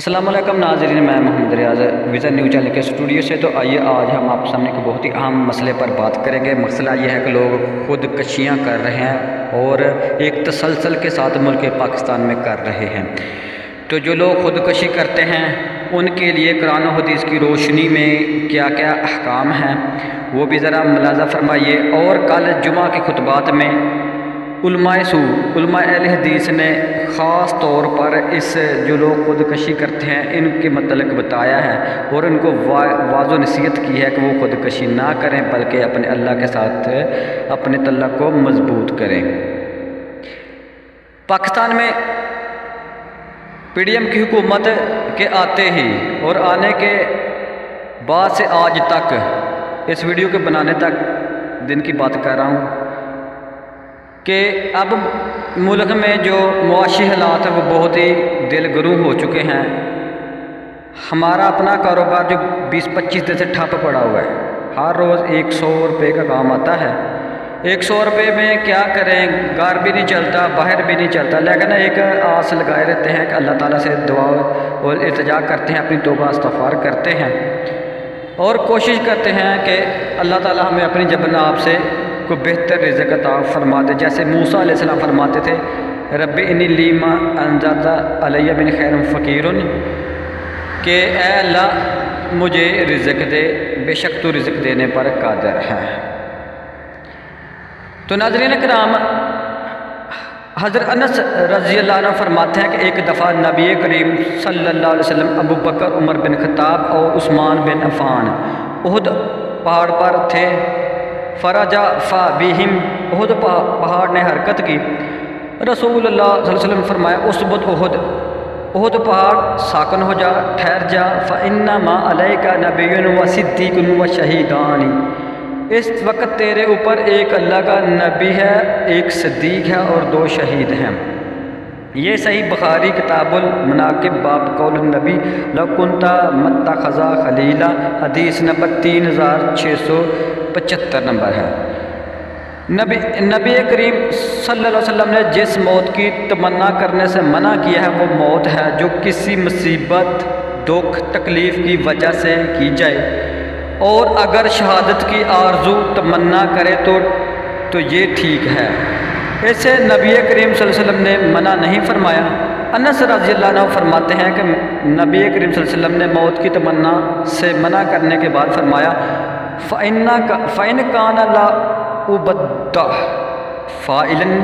السلام علیکم ناظرین، میں محمد ریاض ویژن نیوز چینل کے اسٹوڈیو سے۔ تو آئیے آج ہم آپ سامنے ایک بہت ہی اہم مسئلے پر بات کریں گے۔ مسئلہ یہ ہے کہ لوگ خودکشیاں کر رہے ہیں اور ایک تسلسل کے ساتھ ملک پاکستان میں کر رہے ہیں۔ تو جو لوگ خودکشی کرتے ہیں ان کے لیے قرآن و حدیث کی روشنی میں کیا کیا احکام ہیں وہ بھی ذرا ملاحظہ فرمائیے۔ اور کل جمعہ کے خطبات میں علماء اہل حدیث نے خاص طور پر اس جو لوگ خودکشی کرتے ہیں ان کے متعلق بتایا ہے اور ان کو واضح نصیحت کی ہے کہ وہ خودکشی نہ کریں بلکہ اپنے اللہ کے ساتھ اپنے تعلق کو مضبوط کریں۔ پاکستان میں پی ڈی ایم کی حکومت کے آتے ہی اور آنے کے بعد سے آج تک اس ویڈیو کے بنانے تک دن کی بات کر رہا ہوں کہ اب ملک میں جو معاشی حالات ہیں وہ بہت ہی دل گرو ہو چکے ہیں۔ ہمارا اپنا کاروبار جو 20-25 دن سے ٹھپ پڑا ہوا ہے، ہر روز 100 روپے کا کام آتا ہے۔ 100 روپے میں کیا کریں، گھر بھی نہیں چلتا، باہر بھی نہیں چلتا، لیکن ایک آس لگائے رہتے ہیں کہ اللہ تعالیٰ سے دعا اور التجا کرتے ہیں، اپنی توبہ استغفار کرتے ہیں اور کوشش کرتے ہیں کہ اللہ تعالیٰ ہمیں اپنی جناب سے کو بہتر رزق عطا فرما دے۔ جیسے موسیٰ علیہ السلام فرماتے تھے رب انی لیما انزلت علی من خیر فقیر، کہ اے اللہ مجھے رزق دے، بے شک تو رزق دینے پر قادر ہے۔ تو ناظرین کرام، حضرت انس رضی اللہ عنہ فرماتے ہیں کہ ایک دفعہ نبی کریم صلی اللہ علیہ وسلم ابو بکر، عمر بن خطاب اور عثمان بن عفان احد پہاڑ پر تھے۔ فرجا فابہم، احد پہاڑ نے حرکت کی۔ رسول اللہ صلی اللہ علیہ وسلم فرمایا اسبت احد، احد پہاڑ ساکن ہو جا، ٹھہر جا، فإنما علیک نبی و صدیق و شہیدان، اس وقت تیرے اوپر ایک اللہ کا نبی ہے، ایک صدیق ہے اور 2 شہید ہیں۔ یہ صحیح بخاری کتاب المناقب باب قول النبی لو کنت متخذا خلیلا، حدیث نمبر 3675 نمبر ہے۔ نبی کریم صلی اللہ علیہ وسلم نے جس موت کی تمنا کرنے سے منع کیا ہے وہ موت ہے جو کسی مصیبت، دکھ، تکلیف کی وجہ سے کی جائے، اور اگر شہادت کی آرزو تمنا کرے تو یہ ٹھیک ہے، اسے نبی کریم صلی اللہ علیہ وسلم نے منع نہیں فرمایا۔ انس رضی اللہ عنہ فرماتے ہیں کہ نبی کریم صلی اللہ علیہ وسلم نے موت کی تمنا سے منع کرنے کے بعد فرمایا فَإِنْ كَانَ لَا أُبَدَّ فَائِلًا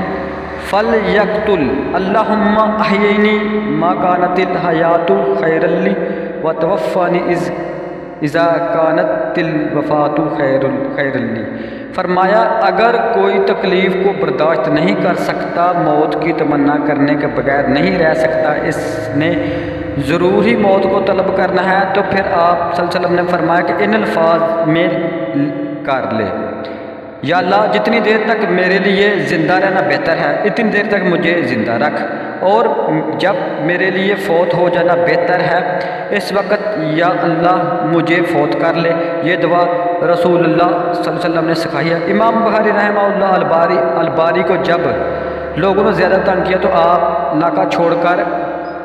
فَلْيَقْتُلْ اللَّهُمَّ أَحْيِنِي مَا كَانَتِ الْحَيَاةُ خَيْرًا لِّي وَتَوَفَّنِي اِذَا كَانَتِ الْوَفَاةُ خَيْرًا لِّي۔ فرمایا اگر کوئی تکلیف کو برداشت نہیں کر سکتا، موت کی تمنا کرنے کے بغیر نہیں رہ سکتا، اس نے ضرور ہی موت کو طلب کرنا ہے، تو پھر آپ صلی اللہ علیہ وسلم نے فرمایا کہ ان الفاظ میں کر لے، یا اللہ جتنی دیر تک میرے لیے زندہ رہنا بہتر ہے اتنی دیر تک مجھے زندہ رکھ، اور جب میرے لیے فوت ہو جانا بہتر ہے اس وقت یا اللہ مجھے فوت کر لے۔ یہ دعا رسول اللہ صلی اللہ علیہ وسلم نے سکھائی ہے۔ امام بخاری رحمہ اللہ الباری کو جب لوگوں نے زیادہ تنگ کیا تو آپ علاقہ چھوڑ کر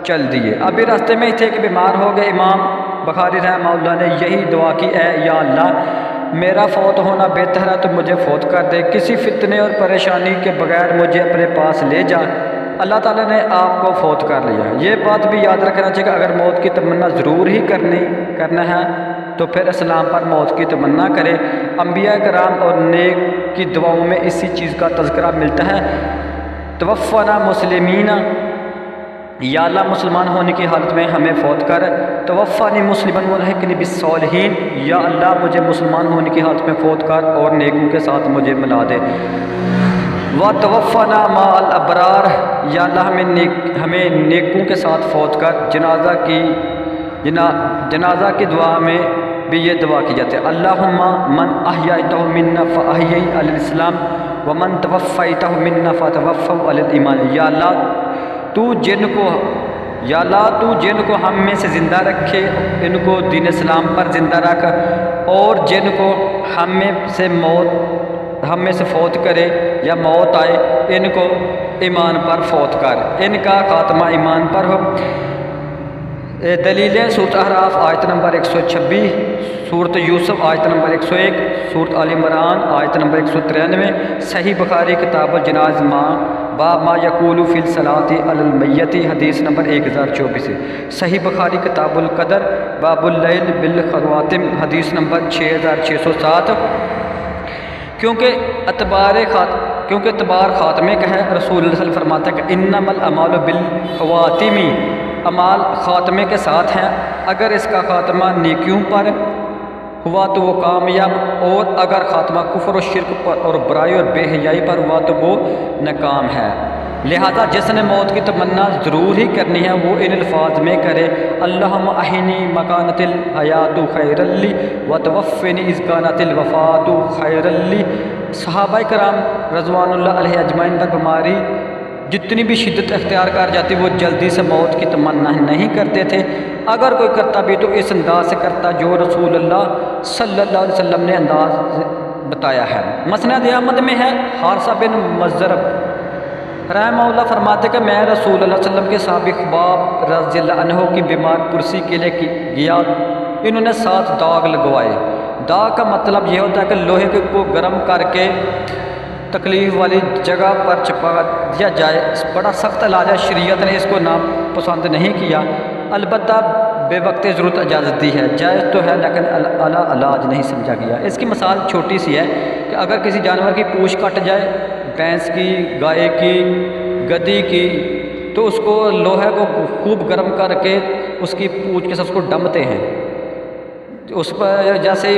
چل دیے۔ ابھی راستے میں ہی تھے کہ بیمار ہو گئے۔ امام بخاری رحمہ اللہ نے یہی دعا کی، اے یا اللہ میرا فوت ہونا بہتر ہے تو مجھے فوت کر دے، کسی فتنے اور پریشانی کے بغیر مجھے اپنے پاس لے جا۔ اللہ تعالیٰ نے آپ کو فوت کر لیا۔ یہ بات بھی یاد رکھنا چاہیے کہ اگر موت کی تمنا ضرور ہی کرنا ہے تو پھر اسلام پر موت کی تمنا کرے۔ انبیاء کرام اور نیک کی دعاؤں میں اسی چیز کا تذکرہ ملتا ہے۔ توفنا مسلمین، یا اللہ مسلمان ہونے کی حالت میں ہمیں فوت کر، توفانی مسلماً والحقنی بالصالحین، یا اللہ مجھے مسلمان ہونے کی حالت میں فوت کر اور نیکوں کے ساتھ مجھے ملا دے۔ وَتَوَفَّنَا مَعَ الْأَبْرَارِ، یا اللہ ہمیں نیکوں کے ساتھ فوت کر۔ جنازہ کی دعا میں بھی یہ دعا کی جاتی ہے، اللہم من احییتہ منا فاحیی علی الاسلام ومن توفیتہ منا فتوفہ علی الایمان، یا اللہ تو جن کو ہم میں سے زندہ رکھے ان کو دین اسلام پر زندہ رکھ، اور جن کو ہم میں سے فوت کرے یا موت آئے ان کو ایمان پر فوت کر، ان کا خاتمہ ایمان پر ہو۔ دلیلیں صورت احراف آیت نمبر 126، صورت یوسف آیت نمبر 101، صورت آل عمران آیت نمبر 193، صحیح بخاری کتاب الجنائز باب ما یقول فی الصلاۃ علی المیت حدیث نمبر 1024، صحیح بخاری کتاب القدر باب اللیل بالخواتم حدیث نمبر 6607۔ کیونکہ اعتبار خاتمے کا ہے، رسول اللہ صلی اللہ علیہ وسلم فرماتا ہے کہ انما الاعمال بالخواتم، اعمال خاتمے کے ساتھ ہیں، اگر اس کا خاتمہ نیکیوں پر ہوا تو وہ کامیاب، اور اگر خاتمہ کفر و شرک پر اور برائی اور بے حیائی پر ہوا تو وہ ناکام ہے۔ لہذا جس نے موت کی تمنا ضرور ہی کرنی ہے وہ ان الفاظ میں کرے، اللہم احینی مکانت الحیات خیر لی وتوفنی اذ کانت الوفات خیر لی۔ صحابہ کرام رضوان اللہ علیہ اجمعین پر بیماری جتنی بھی شدت اختیار کر جاتی وہ جلدی سے موت کی تمنا نہیں کرتے تھے، اگر کوئی کرتا بھی تو اس انداز سے کرتا جو رسول اللہ صلی اللہ علیہ وسلم نے انداز بتایا ہے۔ مسند احمد میں ہے، حارثہ بن مضرب رحمہ اللہ فرماتے کہ میں رسول اللہ صلی اللہ علیہ وسلم کے صحابی خباب رضی اللہ عنہ کی بیمار پرسی کے لیے گیا، انہوں نے 7 داغ لگوائے۔ داغ کا مطلب یہ ہوتا ہے کہ لوہے کو گرم کر کے تکلیف والی جگہ پر چپا دیا جائے، بڑا سخت علاج ہے، شریعت نے اس کو ناپسند نہیں کیا، البتہ بے وقت ضرورت اجازت دی ہے، جائز تو ہے لیکن اعلیٰ علاج نہیں سمجھا گیا۔ اس کی مثال چھوٹی سی ہے کہ اگر کسی جانور کی پوچھ کٹ جائے، بھینس کی، گائے کی، گدھی کی، تو اس کو لوہے کو خوب گرم کر کے اس کی پوچھ کے ساتھ اس کو ڈمتے ہیں، اس پر جیسے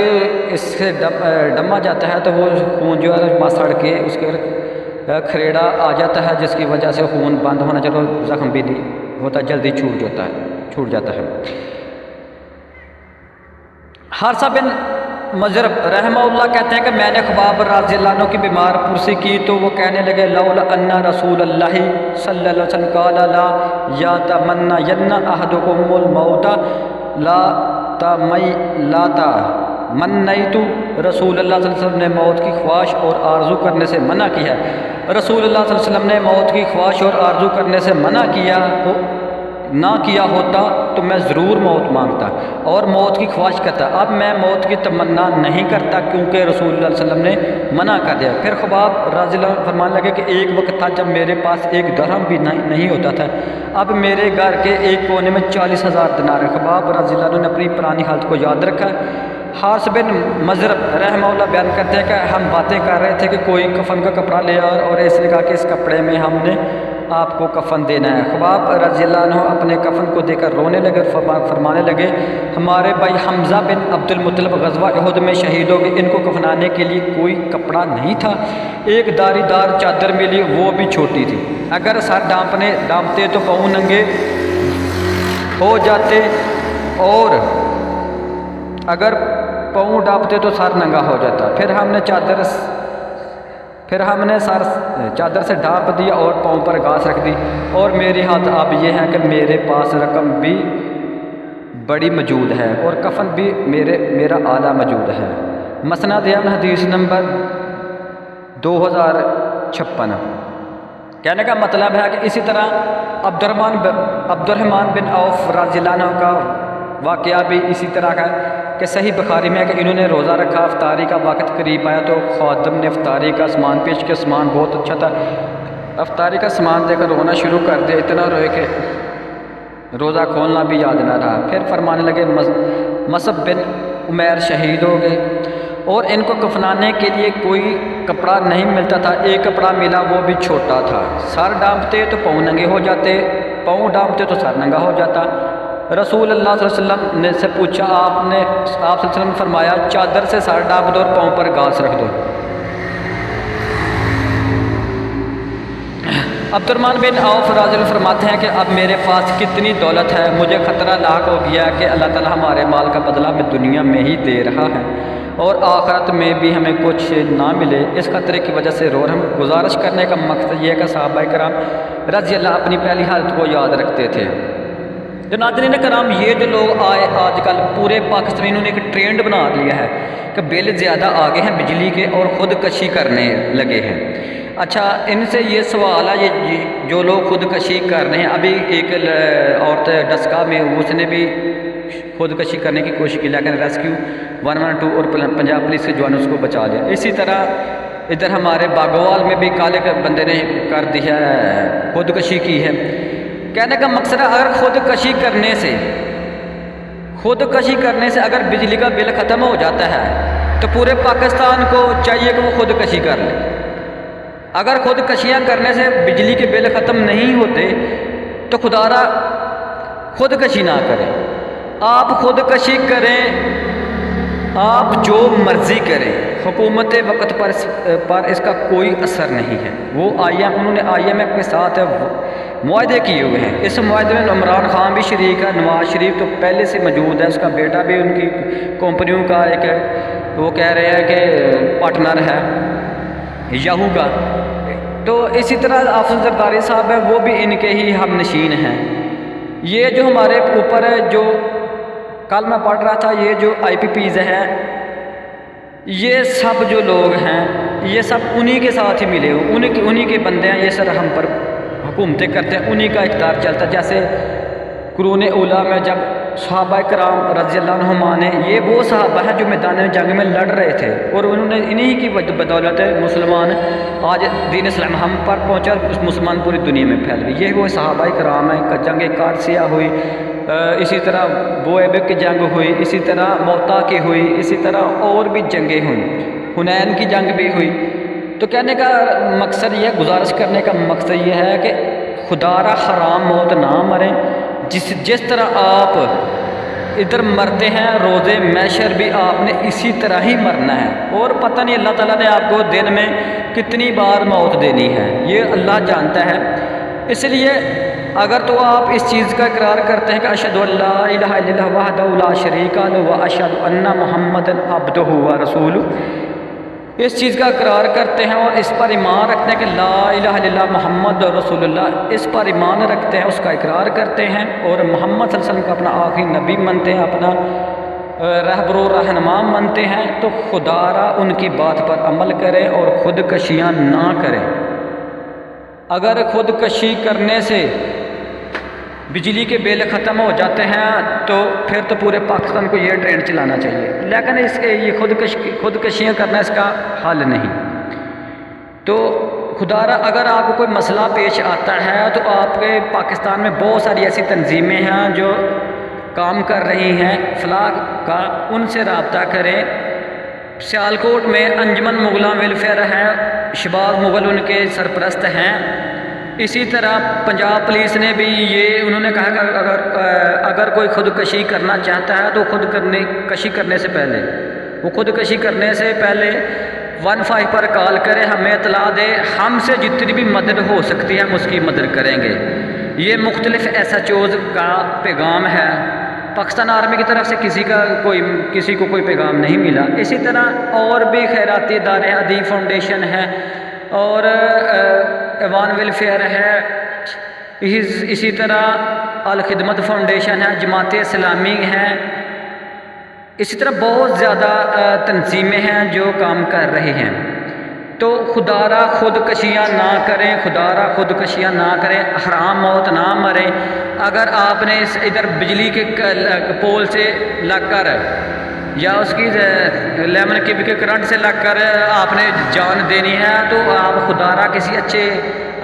اس سے ڈما جاتا ہے تو وہ خون جو ہے مسڑ کے اس کے کھریڑا آ جاتا ہے، جس کی وجہ سے خون بند ہونا چلو زخم بھی نہیں ہوتا، جلدی چھوٹ جاتا ہے۔ حارثہ بن مضرب رحمہ اللہ کہتے ہیں کہ میں نے خباب رضی اللہ عنہ کی بیمار پرسی کی تو وہ کہنے لگے لولا ان رسول اللہ صلی اللہ علیہ وسلم قال لا یتمنین احدکم الموت لا تمنیت، رسول اللہ صلی اللہ علیہ وسلم نے موت کی خواہش اور آرزو کرنے سے منع کیا ہے، رسول اللہ صلی اللہ علیہ وسلم نے موت کی خواہش اور آرزو کرنے سے منع کیا ہوتا تو میں ضرور موت مانگتا اور موت کی خواہش کرتا، اب میں موت کی تمنا نہیں کرتا کیونکہ رسول اللہ صلی اللہ علیہ وسلم نے منع کر دیا۔ پھر خباب رضی اللہ عنہ فرمانے لگے کہ ایک وقت تھا جب میرے پاس 1 درہم بھی نہیں ہوتا تھا، اب میرے گھر کے ایک کونے میں 40,000 دینار ہے۔ خباب رضی اللہ عنہ نے اپنی پرانی حالت کو یاد رکھا۔ حارث بن مضرب رحمہ اللہ بیان کرتے ہیں کہ ہم باتیں کر رہے تھے کہ کوئی کفن کا کپڑا لے آئے، اور اس نے کہا کہ اس کپڑے میں ہم نے آپ کو کفن دینا ہے۔ خباب رضی اللہ عنہ اپنے کفن کو دے کر رونے لگے اور فرمانے لگے ہمارے بھائی حمزہ بن عبد المطلب غزوہ احد میں شہید ہو گئے، ان کو کفنانے کے لیے کوئی کپڑا نہیں تھا، ایک داری دار چادر ملی، وہ بھی چھوٹی تھی، اگر سر ڈانپتے تو پاؤں ننگے ہو جاتے، اور اگر پاؤں ڈانپتے تو سر ننگا ہو جاتا۔ پھر ہم نے چادر سے ڈھانپ دیا اور پاؤں پر گھاس رکھ دی، اور میری حالت اب یہ ہے کہ میرے پاس رقم بھی بڑی موجود ہے اور کفن بھی میرا اعلیٰ موجود ہے۔ مسند احمد حدیث نمبر 2056۔ کہنے کا مطلب ہے کہ اسی طرح عبد الرحمن بن عوف رضی اللہ عنہ کا واقعہ بھی اسی طرح کا کہ صحیح بخاری میں ہے کہ انہوں نے روزہ رکھا، افطاری کا وقت قریب آیا تو خادم نے افطاری کا سامان پیش کیا، سامان بہت اچھا تھا، افطاری کا سامان دے کر رونا شروع کر دیا، اتنا روئے کہ روزہ کھولنا بھی یاد نہ رہا۔ پھر فرمانے لگے مصعب بن عمیر شہید ہو گئے اور ان کو کفنانے کے لیے کوئی کپڑا نہیں ملتا تھا، ایک کپڑا ملا وہ بھی چھوٹا تھا، سر ڈانپتے تو پاؤں ننگے ہو جاتے، پاؤں ڈانپتے تو سر ننگا ہو جاتا۔ رسول اللہ صلی اللہ علیہ وسلم نے سے پوچھا، آپ صلی اللہ علیہ وسلم نے فرمایا چادر سے سر ڈانپ دو اور پاؤں پر گھاس رکھ دو۔ عبد الرحمن بن عوف رضی اللہ فرماتے ہیں کہ اب میرے پاس کتنی دولت ہے، مجھے خطرہ لاحق ہو گیا کہ اللہ تعالیٰ ہمارے مال کا بدلہ میں دنیا میں ہی دے رہا ہے اور آخرت میں بھی ہمیں کچھ نہ ملے، اس خطرے کی وجہ سے رو رہے ہیں۔ گزارش کرنے کا مقصد یہ ہے کہ صحابہ کرام رضی اللہ اپنی پہلی حالت کو یاد رکھتے تھے۔ جو ناظرین کرام، یہ جو لوگ آج کل پورے پاکستان نے ایک ٹرینڈ بنا لیا ہے کہ بل زیادہ آگے ہیں بجلی کے اور خودکشی کرنے لگے ہیں۔ اچھا ان سے یہ سوال ہے، یہ جو لوگ خودکشی کر رہے ہیں، ابھی ایک عورت ڈسکا میں اس نے بھی خودکشی کرنے کی کوشش کی لیکن ریسکیو 112 اور پنجاب پولیس کے جوانوں اس کو بچا لیا۔ اسی طرح ادھر ہمارے باگوال میں بھی کالے بندے نے کر دیا ہے، خودکشی کی ہے۔ کہنے کا مقصد ہے اگر خودکشی کرنے سے اگر بجلی کا بل ختم ہو جاتا ہے تو پورے پاکستان کو چاہیے کہ وہ خودکشی کر لے۔ اگر خودکشیاں کرنے سے بجلی کے بل ختم نہیں ہوتے تو خدا را خودکشی نہ کریں، آپ خودکشی کریں، آپ جو مرضی کریں، حکومت وقت پر اس کا کوئی اثر نہیں ہے۔ وہ انہوں نے IMF کے ساتھ معاہدے کیے ہوئے ہیں، اس معاہدے میں عمران خان بھی شریک ہے، نواز شریف تو پہلے سے موجود ہے، اس کا بیٹا بھی ان کی کمپنیوں کا ایک وہ کہہ رہے ہیں کہ پارٹنر ہے یاہو کا۔ تو اسی طرح آفس زرداری صاحب ہے، وہ بھی ان کے ہی ہم نشین ہیں۔ یہ جو ہمارے اوپر جو کل میں پڑھ رہا تھا، یہ جو IPPs ہیں، یہ سب جو لوگ ہیں یہ سب انہی کے ساتھ ہی ملے ہوئے، انہی کے بندے ہیں، یہ سر ہم پر حکومتیں کرتے ہیں، انہی کا اقتدار چلتا ہے۔ جیسے قرون اولیٰ میں جب صحابہ کرام رضی اللہ عنہم نے، یہ وہ صحابہ ہیں جو میدان جنگ میں لڑ رہے تھے اور انہوں نے انہی کی بدولت مسلمان آج دین اسلام ہم پر پہنچا، مسلمان پوری دنیا میں پھیل گئے۔ یہ وہ صحابہ کرام ہیں، جنگ قادسیہ ہوئی، اسی طرح بوئیبک کی جنگ ہوئی، اسی طرح موتا کی ہوئی، اسی طرح اور بھی جنگیں ہوئیں، حنین کی جنگ بھی ہوئی۔ تو کہنے کا مقصد یہ ہے، گزارش کرنے کا مقصد یہ ہے کہ خدا را حرام موت نہ مریں، جس طرح آپ ادھر مرتے ہیں روزے محشر بھی آپ نے اسی طرح ہی مرنا ہے، اور پتہ نہیں اللہ تعالیٰ نے آپ کو دن میں کتنی بار موت دینی ہے، یہ اللہ جانتا ہے۔ اس لیے اگر تو آپ اس چیز کا اقرار کرتے ہیں کہ اشہد ان لا الہ الا اللہ وحدہ لا شریک لہ واشہد ان محمدا عبدہ ورسولہ، اس چیز کا اقرار کرتے ہیں اور اس پر ایمان رکھتے ہیں کہ لا الہ الا اللہ محمد رسول اللہ، اس پر ایمان رکھتے ہیں، اس کا اقرار کرتے ہیں اور محمد صلی اللہ علیہ وسلم کو اپنا آخری نبی مانتے ہیں، اپنا رہبر و رہنما مانتے ہیں، تو خدا را ان کی بات پر عمل کریں اور خودکشیاں نہ کریں۔ اگر خودکشی کرنے سے بجلی کے بل ختم ہو جاتے ہیں تو پھر تو پورے پاکستان کو یہ ٹرینڈ چلانا چاہیے، لیکن اس کے یہ خودکشیاں کرنا اس کا حل نہیں۔ تو خدا را اگر آپ کو کوئی مسئلہ پیش آتا ہے تو آپ کے پاکستان میں بہت ساری ایسی تنظیمیں ہیں جو کام کر رہی ہیں فلاح کا، ان سے رابطہ کریں۔ سیالکوٹ میں انجمن مغلاں ویلفیئر ہے، شہباز مغل ان کے سرپرست ہیں۔ اسی طرح پنجاب پولیس نے بھی انہوں نے کہا کہ اگر کوئی خودکشی کرنا چاہتا ہے تو خودکشی کرنے سے پہلے 15 پر کال کرے، ہمیں اطلاع دے، ہم سے جتنی بھی مدد ہو سکتی ہے ہم اس کی مدد کریں گے۔ یہ مختلف SHOs کا پیغام ہے، پاکستان آرمی کی طرف سے کسی کو کوئی پیغام نہیں ملا۔ اسی طرح اور بھی خیراتی ادارے ہیں، ادیب فاؤنڈیشن ہے اور ایوان ویلفیئر ہے، اسی طرح الخدمت فاؤنڈیشن ہے، جماعت اسلامی ہے، اسی طرح بہت زیادہ تنظیمیں ہیں جو کام کر رہے ہیں۔ تو خدا را خودکشیاں نہ کریں، حرام موت نہ مریں۔ اگر آپ نے ادھر بجلی کے پول سے لگ کر یا اس کی لیمن کے کرنٹ سے لگ کر آپ نے جان دینی ہے تو آپ خدا را کسی اچھے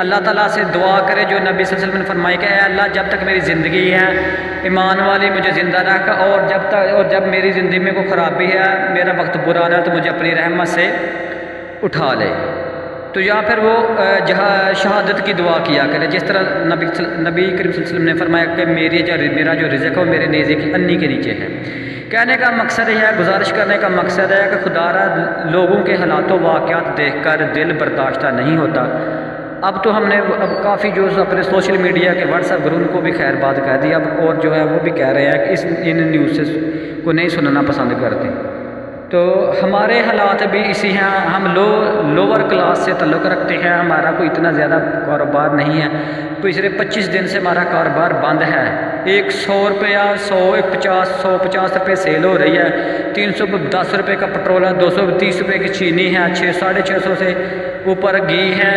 اللہ تعالیٰ سے دعا کرے جو نبی صلی اللہ علیہ وسلم نے فرمایا کہ اے اللہ جب تک میری زندگی ہے ایمان والی مجھے زندہ رکھ، اور جب میری زندگی میں کوئی خرابی ہے، میرا وقت برا نہ تو مجھے اپنی رحمت سے اٹھا لے۔ تو یا پھر وہ شہادت کی دعا کیا کرے، جس طرح نبی کریم صلی اللہ علیہ وسلم نے فرمایا کہ میرا جو رزق ہے وہ میرے نیزے کی انی کے نیچے ہے۔ کہنے کا مقصد یہ ہے، گزارش کرنے کا مقصد ہے کہ خدا را لوگوں کے حالات و واقعات دیکھ کر دل برداشتہ نہیں ہوتا۔ اب تو ہم نے کافی جو اپنے سوشل میڈیا کے واٹس ایپ گروپ کو بھی خیر بات کہہ دی، اب اور جو ہے وہ بھی کہہ رہے ہیں کہ ان نیوز کو نہیں سننا پسند کرتے۔ تو ہمارے حالات بھی اسی ہیں، ہم لوور کلاس سے تعلق رکھتے ہیں، ہمارا کوئی اتنا زیادہ کاروبار نہیں ہے۔ پچھلے 25 دن سے ہمارا کاروبار بند ہے، 100 روپیہ 150 روپے سیل ہو رہی ہے، 310 روپے کا پٹرول ہے، 230 روپے کی چینی ہے، 650 سے اوپر گھی ہے،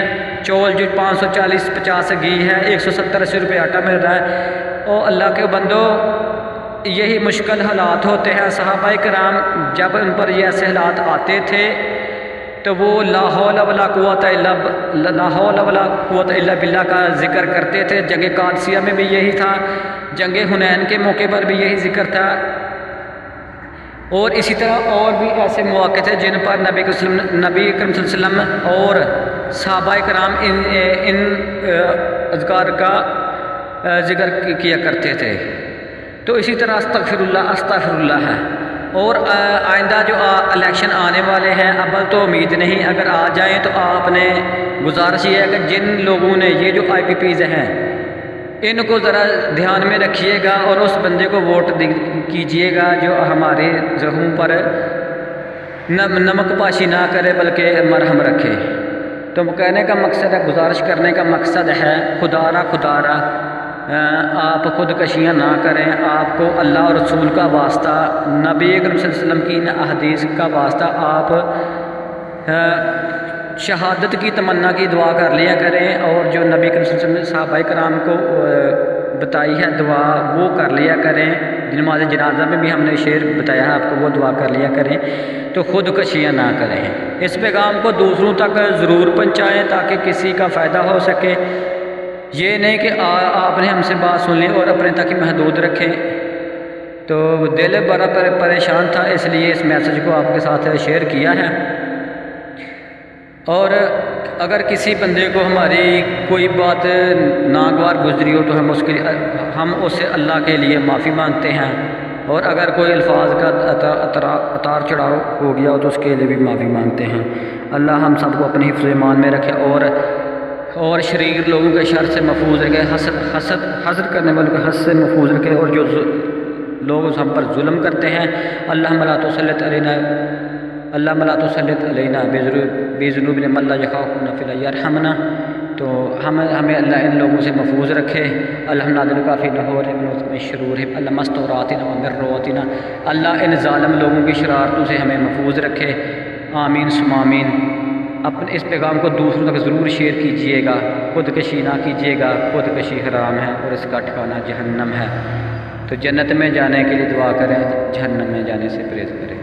چول جو 540-50 گھی ہے، 170-80 روپے آٹا مل رہا ہے۔ اور اللہ کے بندو یہی مشکل حالات ہوتے ہیں۔ صحابہ کرام جب ان پر یہ ایسے حالات آتے تھے تو وہ لا حول ولا قوت الا باللہ کا ذکر کرتے تھے۔ جنگ قادسیہ میں بھی یہی تھا، جنگ حنین کے موقع پر بھی یہی ذکر تھا، اور اسی طرح اور بھی ایسے مواقع تھے جن پر نبی کریم صلی اللہ علیہ وسلم اور صحابہ کرام ان اذکار کا ذکر کیا کرتے تھے۔ تو اسی طرح استغفر اللہ ہے۔ اور آئندہ جو الیکشن آنے والے ہیں، ابل تو امید نہیں، اگر آ جائیں تو آپ نے گزارش یہ ہے کہ جن لوگوں نے یہ جو آئی پی پیز ہیں ان کو ذرا دھیان میں رکھیے گا اور اس بندے کو ووٹ کیجیے گا جو ہمارے ذہنوں پر نمک پاشی نہ کرے بلکہ مرہم رکھے۔ تو کہنے کا مقصد ہے، گزارش کرنے کا مقصد ہے، خدا را آپ خودکشیاں نہ کریں، آپ کو اللہ اور رسول کا واسطہ، نبی کریم صلی اللہ علیہ وسلم کی احادیث کا واسطہ آپ شہادت کی تمنا کی دعا کر لیا کریں، اور جو نبی کریم صلی اللہ علیہ وسلم نے صحابہ کرام کو بتائی ہے دعا وہ کر لیا کریں۔ نماز جنازہ میں بھی ہم نے شعر بتایا ہے آپ کو، وہ دعا کر لیا کریں، تو خودکشیاں نہ کریں۔ اس پیغام کو دوسروں تک ضرور پہنچائیں تاکہ کسی کا فائدہ ہو سکے۔ یہ نہیں کہ آپ نے ہم سے بات سن لی اور اپنے تک ہی محدود رکھیں۔ تو دل بڑا پریشان تھا، اس لیے اس میسج کو آپ کے ساتھ شیئر کیا ہے۔ اور اگر کسی بندے کو ہماری کوئی بات ناگوار گزری ہو تو ہم اس سے اللہ کے لیے معافی مانگتے ہیں، اور اگر کوئی الفاظ کا اتار چڑھاؤ ہو گیا ہو تو اس کے لیے بھی معافی مانگتے ہیں۔ اللہ ہم سب کو اپنی حفظ ایمان میں رکھے اور شریر لوگوں کے شر سے محفوظ رکھے، حسد کرنے والوں کے حسد سے محفوظ رکھے، اور جو لوگ ہم پر ظلم کرتے ہیں اللہم لا تسلط علینا بذنوبنا من لا یخافک فینا یرحمنا۔ تو ہمیں اللہ ان لوگوں سے محفوظ رکھے۔ اللہم نعوذ فی نحور من شرورہم، اللہم استوراتنا ومن رواتنا، اللہ ان ظالم لوگوں کی شرارتوں سے ہمیں محفوظ رکھے۔ آمین ثم آمین۔ اپنے اس پیغام کو دوسروں تک ضرور شیئر کیجئے گا، خودکشی نہ کیجئے گا، خودکشی حرام ہے اور اس کا ٹھکانہ جہنم ہے۔ تو جنت میں جانے کے لیے دعا کریں، جہنم میں جانے سے پرہیز کریں۔